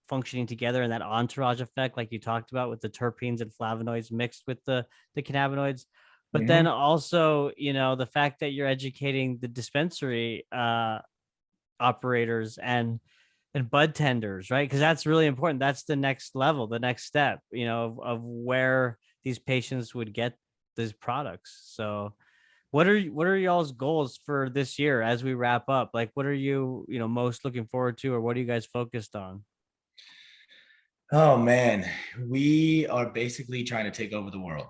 functioning together in that entourage effect, like you talked about, with the terpenes and flavonoids mixed with the cannabinoids. But then also, the fact that you're educating the dispensary operators and bud tenders, right? Because that's really important. That's the next level, the next step, of where these patients would get these products. So what are y'all's goals for this year as we wrap up? Like, what are you, most looking forward to, or what are you guys focused on? Oh man, we are basically trying to take over the world.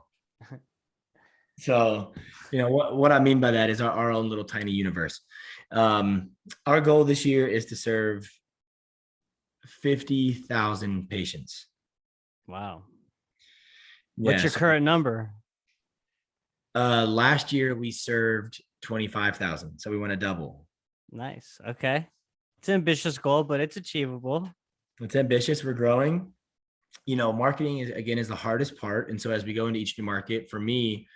So, what I mean by that is our own little tiny universe. Our goal this year is to serve 50,000 patients. Wow. What's your current number? Last year we served 25,000. So we want to double. Nice. Okay. It's an ambitious goal, but it's achievable. It's ambitious. We're growing. Marketing is the hardest part. And so as we go into each new market, for me,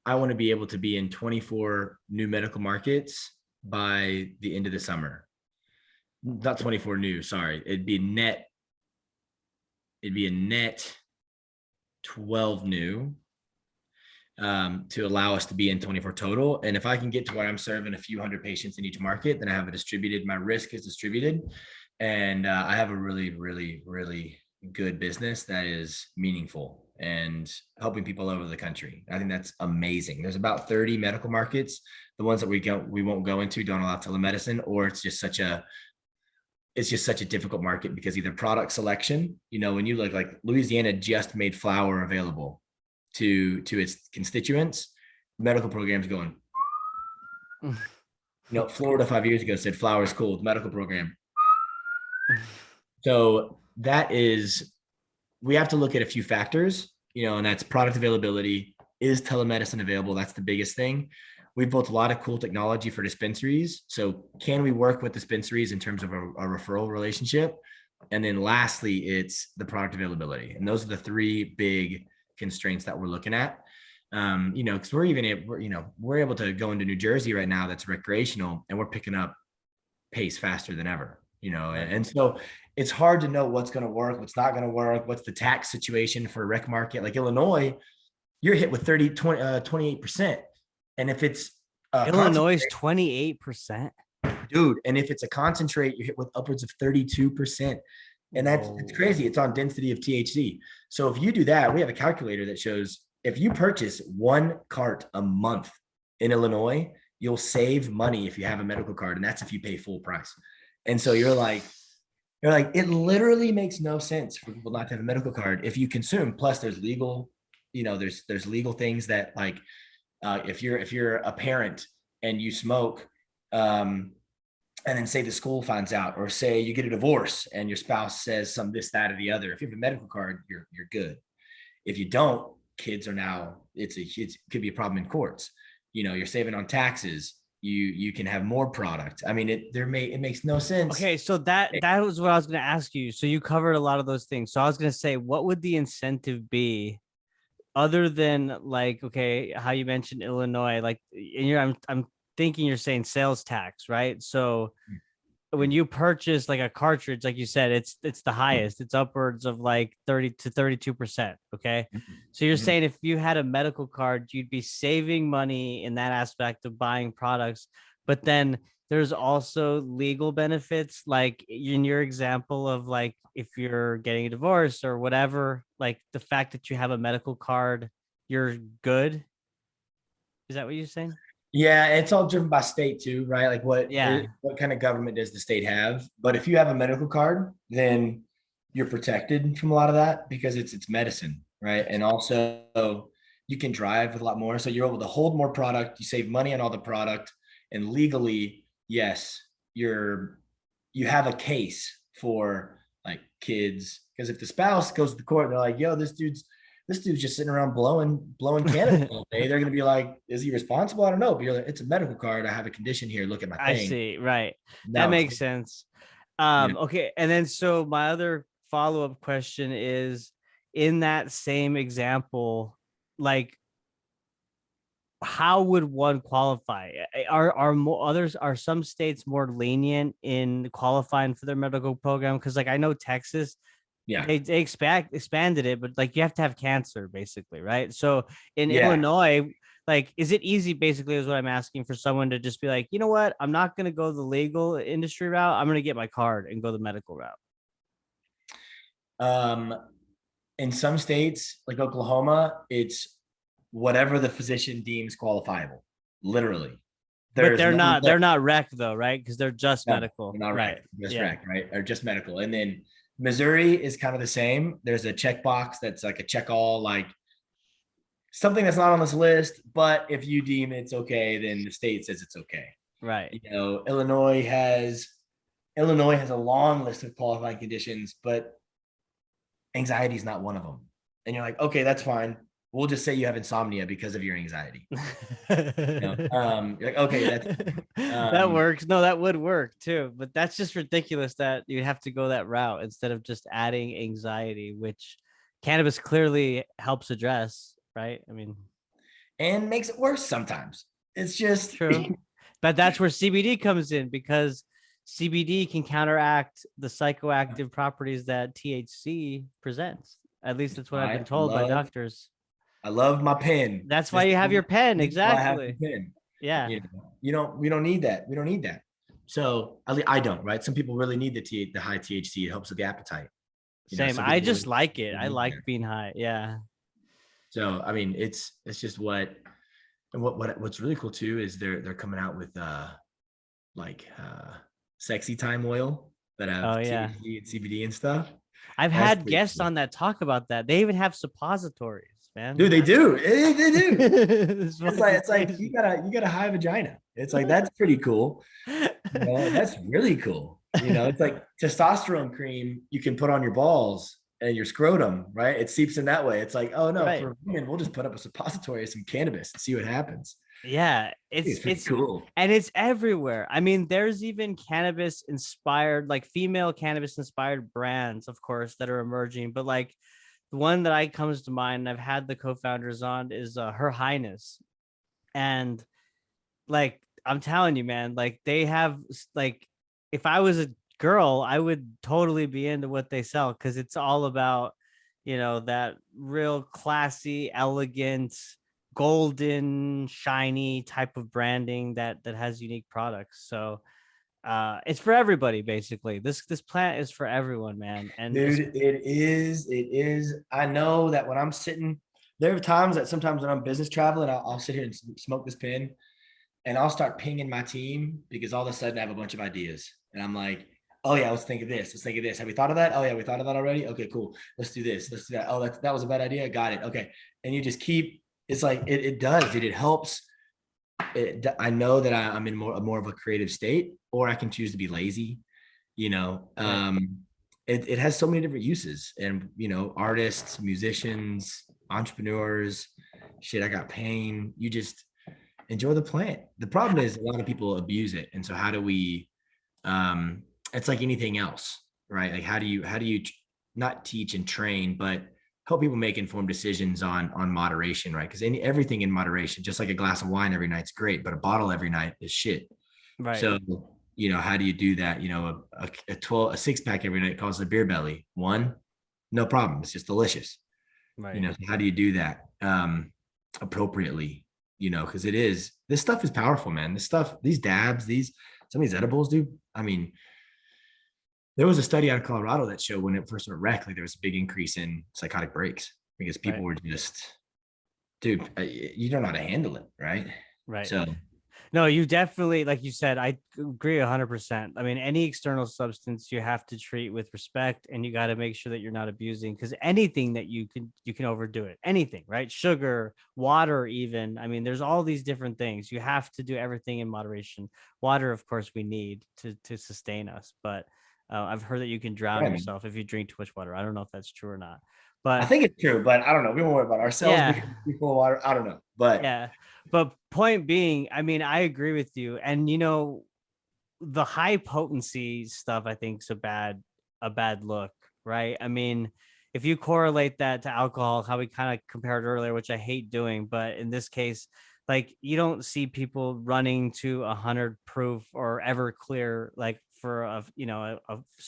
I want to be able to be in 24 new medical markets by the end of the summer. Not 24 new, sorry. It'd be a net 12 new to allow us to be in 24 total. And if I can get to where I'm serving a few hundred patients in each market, then I have my risk is distributed. And I have a really, really, really good business that is meaningful and helping people all over the country. I think that's amazing. There's about 30 medical markets. The ones that we won't go into don't allow telemedicine, or it's just such a difficult market because either product selection, when you look, like Louisiana just made flower available to its constituents. Medical programs going, Florida 5 years ago said flower is cool, the medical program. So we have to look at a few factors, and that's product availability. Is telemedicine available? That's the biggest thing. We've built a lot of cool technology for dispensaries. So can we work with dispensaries in terms of a referral relationship? And then lastly, it's the product availability. And those are the three big constraints that we're looking at. Because we're able to go into New Jersey right now that's recreational, and we're picking up pace faster than ever, and so it's hard to know what's going to work, what's not going to work, what's the tax situation for a rec market. Like Illinois, you're hit with 28%. And if it's Illinois is 28%, dude, and if it's a concentrate, you're hit with upwards of 32%. And it's crazy. It's on density of THC. So if you do that, we have a calculator that shows if you purchase 1 cart a month in Illinois, you'll save money if you have a medical card. And that's if you pay full price. And so you're like, it literally makes no sense for people not to have a medical card if you consume. Plus there's legal, there's legal things that, like, if you're a parent and you smoke, and then say the school finds out, or say you get a divorce and your spouse says some, this, that, or the other. If you have a medical card, you're good. If you don't, kids are now, it could be a problem in courts. You're saving on taxes. You can have more product. I mean, it makes no sense. Okay, so that was what I was going to ask you. So you covered a lot of those things. So I was going to say, what would the incentive be, other than, like, okay, how you mentioned Illinois, like, I'm thinking you're saying sales tax, right? So when you purchase like a cartridge, like you said, it's the highest. It's upwards of like 30 to 32%. Okay. So you're saying if you had a medical card, you'd be saving money in that aspect of buying products. But then there's also legal benefits, like in your example of like if you're getting a divorce or whatever, like the fact that you have a medical card, you're good. Is that what you're saying? Yeah, it's all driven by state too, right? Like Yeah. what kind of government does the state have? But if you have a medical card, then you're protected from a lot of that because it's medicine, right? And also you can drive with a lot more. So you're able to hold more product, you save money on all the product, and legally, yes, you have a case for like kids. Because if the spouse goes to the court and they're like, yo, this dude's just sitting around blowing cannabis all day. They're gonna be like, is he responsible? I don't know. But you're like, it's a medical card. I have a condition here. Look at my I thing. see. Right. That No, makes sense. Okay. And then so my other follow-up question is in that same example, like how would one qualify? Are more others are some states more lenient in qualifying for their medical program? Because like I know Texas, yeah, they expanded it, but like you have to have cancer basically, right? So in yeah. Illinois, like is it easy basically is what I'm asking for someone to just be like, you know what, I'm not going to go the legal industry route, I'm going to get my card and go the medical route. In some states like Oklahoma, it's whatever the physician deems qualifiable. Literally, But there's no they're not rec though, right? Because they're just no, medical, not right? rec, just Yeah. rec, right, or just medical. And then Missouri is kind of the same. There's a checkbox that's like a check all, like something that's not on this list, but if you deem it's okay, then the state says it's okay. Right. You know, Illinois has a long list of qualifying conditions, but anxiety is not one of them. And you're like, okay, that's fine. We'll just say you have insomnia because of your anxiety. You're like, okay, that works. No, that would work too. But that's just ridiculous that you have to go that route instead of just adding anxiety, which cannabis clearly helps address, right? I mean, and makes it worse sometimes. It's just true. But that's where CBD comes in because CBD can counteract the psychoactive properties that THC presents. At least that's what I've been told by doctors. I love my pen. That's why you have your pen. Exactly. Pen. Yeah. We don't need that. We don't need that. So I don't, right? Some people really need the high THC. It helps with the appetite. Same. I just like it. I like being high. Yeah. So, I mean, it's just what's really cool too, is they're coming out with sexy time oil that have THC and CBD and stuff. I've had guests on that talk about that. They even have suppositories, man. Dude, they do. They do. it's like you got a high vagina. It's like, that's pretty cool. That's really cool. It's like testosterone cream you can put on your balls and your scrotum, right? It seeps in that way. It's like, oh no, for women, we'll just put up a suppository of some cannabis and see what happens. Yeah, it's cool. And it's everywhere. I mean, there's even cannabis inspired, like female cannabis inspired brands, of course, that are emerging. But like the one that comes to mind, and I've had the co-founders on, is Her Highness. And like, I'm telling you, man, like they have, like, if I was a girl, I would totally be into what they sell, because it's all about, that real classy, elegant, golden, shiny type of branding that has unique products. So it's for everybody, basically. This plant is for everyone, man. And dude, it is. I know that when I'm sitting, there are times that sometimes when I'm business traveling, I'll sit here and smoke this pen, and I'll start pinging my team, because all of a sudden I have a bunch of ideas, and I'm like, oh yeah, let's think of this. Let's think of this. Have we thought of that? Oh yeah, we thought of that already. Okay, cool. Let's do this. Let's do that. Oh, that was a bad idea. Got it. Okay. And you just keep. It's like it does, dude. It helps. I know that I'm in more of a creative state, or I can choose to be lazy. It has so many different uses, and artists, musicians, entrepreneurs. Shit, I got pain. You just enjoy the plant. The problem is a lot of people abuse it, and so how do we? It's like anything else, right? Like how do you not teach and train, but help people make informed decisions on moderation, right? Because everything in moderation, just like a glass of wine every night's great, but a bottle every night is shit. Right. So, how do you do that? A 6-pack every night causes a beer belly. One, no problem. It's just delicious. Right. So how do you do that appropriately? Because this stuff is powerful, man. This stuff, these dabs, some of these edibles, dude. I mean, there was a study out of Colorado that showed when it first went rec, like there was a big increase in psychotic breaks because people were just, dude, you don't know how to handle it, right? Right. So no, you definitely, like you said, I agree 100%. I mean, any external substance you have to treat with respect, and you got to make sure that you're not abusing, because anything that you can overdo it. Anything, right? Sugar, water, even. I mean, there's all these different things. You have to do everything in moderation. Water, of course, we need to sustain us, but I've heard that you can drown yourself if you drink too much water. I don't know if that's true or not, but I think it's true, but I don't know. We won't worry about ourselves because people water. I don't know, but yeah. But point being, I mean, I agree with you, and the high potency stuff, I think, is a bad look, right? I mean, if you correlate that to alcohol, how we kind of compared earlier, which I hate doing, but in this case, like, you don't see people running to 100 proof or Everclear like for a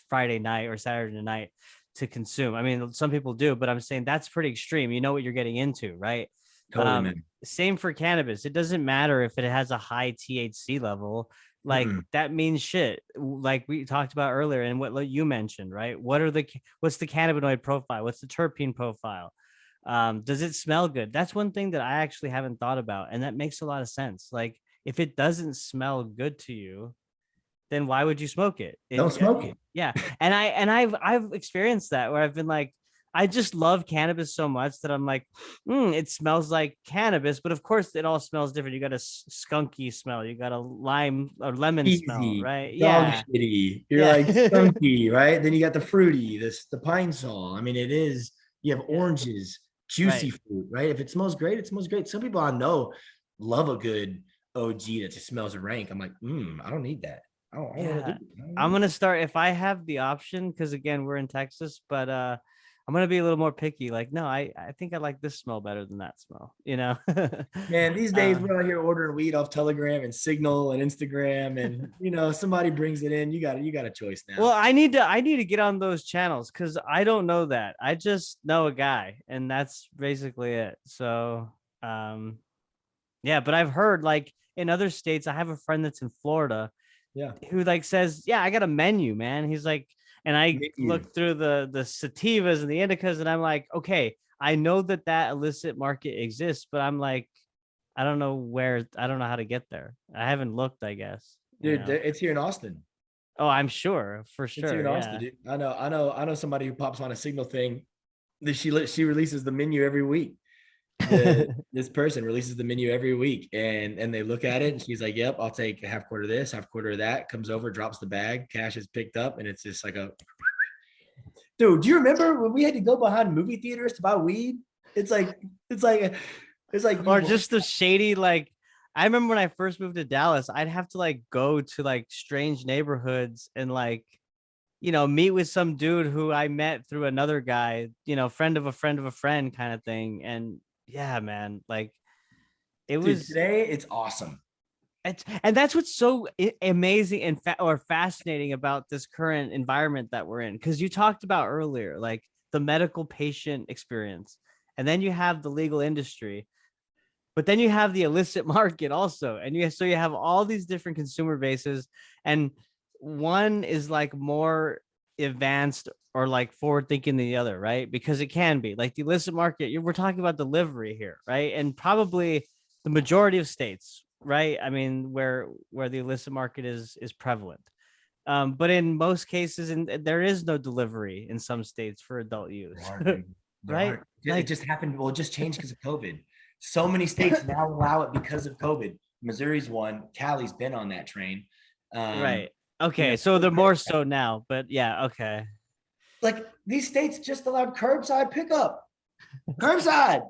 Friday night or Saturday night to consume. I mean, some people do, but I'm saying that's pretty extreme. You know what you're getting into, right? totally, man. Same for cannabis. It doesn't matter if it has a high THC level. Like, that means shit. Like we talked about earlier, and what you mentioned, right? What's the cannabinoid profile? What's the terpene profile? Does it smell good? That's one thing that I actually haven't thought about, and that makes a lot of sense. Like, if it doesn't smell good to you, then why would you smoke it? Don't smoke it. Yeah. And I've experienced that where I've been like, I just love cannabis so much that I'm like, it smells like cannabis, but of course it all smells different. You got a skunky smell, you got a lime or lemon smell, right? Dog Yeah. shitty. You're like skunky, right? Then you got the fruity, the pine sol. I mean, you have oranges, juicy fruit, right? If it smells great, it smells great. Some people I know love a good OG that just smells rank. I'm like, I don't need that. I don't want to do it. I'm gonna start, if I have the option, because again, we're in Texas, but I'm gonna be a little more picky. Like, no, I think I like this smell better than that smell. Man, these days we're out here ordering weed off Telegram and Signal and Instagram, and somebody brings it in. You got a choice now. Well, I need to get on those channels because I don't know that. I just know a guy, and that's basically it. So, yeah, but I've heard, like, in other states, I have a friend that's in Florida, who like says, yeah, I got a menu, man. He's like, and I look through the sativas and the indicas, and I'm like, okay, I know that illicit market exists, but I'm like, I don't know how to get there. I haven't looked, I guess. Dude, it's here in Austin. Oh, I'm sure, for sure. It's here in Austin, dude. I know somebody who pops on a Signal thing. She releases the menu every week. This person releases the menu every week, and they look at it, and she's like, yep, I'll take a half quarter of this, half quarter of that. Comes over, drops the bag, cash is picked up, and it's just like dude, do you remember when we had to go behind movie theaters to buy weed? It's like or just the shady, like, I remember when I first moved to Dallas, I'd have to like go to like strange neighborhoods and like, meet with some dude who I met through another guy, friend of a friend of a friend kind of thing. And yeah, man, like, today it's awesome. And that's what's so amazing and or fascinating about this current environment that we're in. Because you talked about earlier, like, the medical patient experience, and then you have the legal industry, but then you have the illicit market also, and you have all these different consumer bases, and one is like more advanced or like forward thinking than the other, right? Because it can be like the illicit market. We're talking about delivery here, right? And probably the majority of states, right? I mean, where the illicit market is prevalent. But in most cases, there is no delivery in some states for adult use, right? It just happened. Well, it just changed because of COVID. So many states now allow it because of COVID. Missouri's one. Cali's been on that train. Right. Okay. So they're more so now, but yeah. Okay. Like, these states just allowed curbside pickup. Curbside.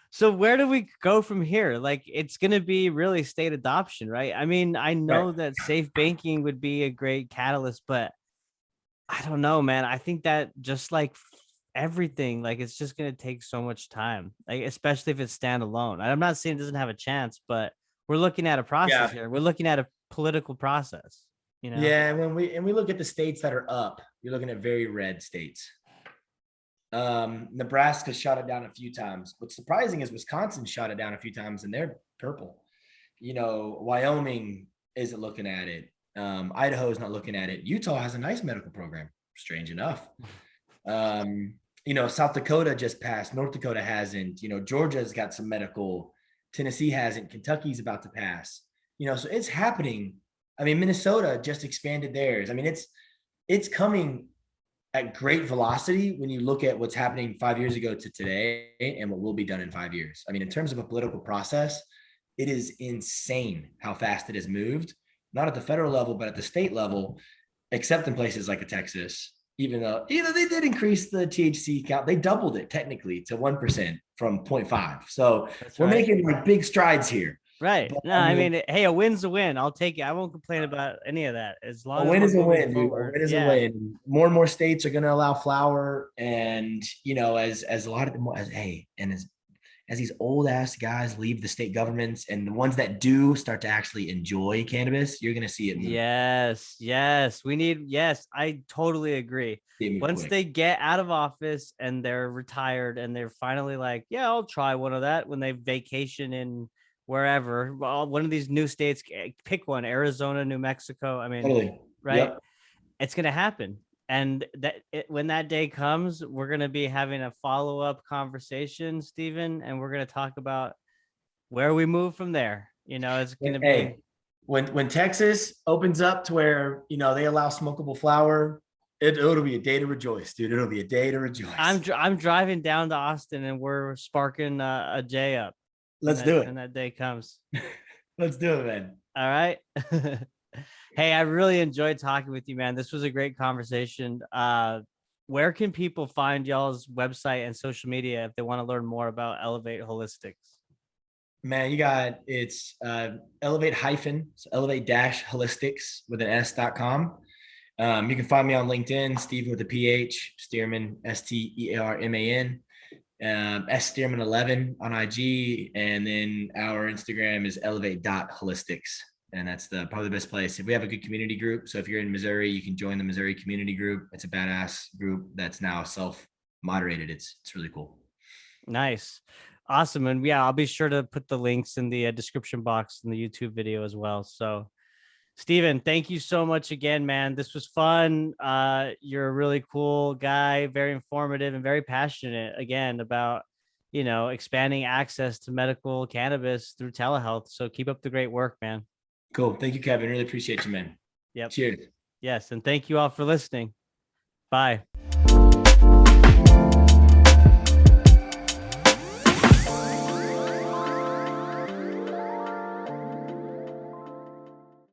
So where do we go from here? Like, it's going to be really state adoption, right? I mean, I know that safe banking would be a great catalyst, but I don't know, man. I think that just like everything, like, it's just going to take so much time, like, especially if it's standalone. I'm not saying it doesn't have a chance, but we're looking at a process Yeah. here. We're looking at a political process, you know? Yeah. And when we look at the states that are up, you're looking at very red states. Nebraska shot it down a few times. What's surprising is Wisconsin shot it down a few times and they're purple. You know, Wyoming isn't looking at it. Idaho is not looking at it. Utah has a nice medical program, strange enough. You know, South Dakota just passed. North Dakota hasn't. You know, Georgia's got some medical. Tennessee hasn't. Kentucky's about to pass. You know, so it's happening. I mean, Minnesota just expanded theirs. I mean, it's coming at great velocity when you look at what's happening 5 years ago to today and what will be done in 5 years. I mean, in terms of a political process, it is insane how fast it has moved, not at the federal level, but at the state level, except in places like Texas, even though they did increase the THC count. They doubled it technically to 1% from 0.5. So we're making like big strides here. Right. But, No, I mean, hey, a win's a win. I'll take it. I won't complain about any of that. As long a as win is a win, dude. A win is a win. More and more states are going to allow flower, and you know, as a lot of them, as these old ass guys leave the state governments, and the ones that do start to actually enjoy cannabis, you're going to see it move. Yes. I totally agree. Once they get out of office and they're retired and they're finally like, yeah, I'll try one of that when they vacation in wherever, well, one of these new states, pick one, Arizona, New Mexico. I mean, totally. Right. Yep. It's going to happen. And when that day comes, we're going to be having a follow-up conversation, Stephen, and we're going to talk about where we move from there. You know, it's going to be when Texas opens up to where, you know, they allow smokable flower, it'll be a day to rejoice, dude. It'll be a day to rejoice. I'm driving down to Austin and we're sparking a J up. Let's do it. When that day comes. Let's do it, man. All right. Hey, I really enjoyed talking with you, man. This was a great conversation. Where can people find y'all's website and social media if they want to learn more about Elevate Holistics? Man, it's elevate-holistics with an s.com. You can find me on LinkedIn, Stephen with a PH, Stearman, Stearman. Stearman11 on IG, and then our Instagram is elevate.holistics, and that's probably the best place. If we have a good community group, so if you're in Missouri, you can join the Missouri community group. It's a badass group that's now self-moderated. It's really cool. Nice, awesome, and yeah, I'll be sure to put the links in the description box in the YouTube video as well. So Stephen, thank you so much again, man. This was fun. You're a really cool guy, very informative and very passionate again about, you know, expanding access to medical cannabis through telehealth. So keep up the great work, man. Cool. Thank you, Kevin. Really appreciate you, man. Yep. Cheers. Yes. And thank you all for listening. Bye.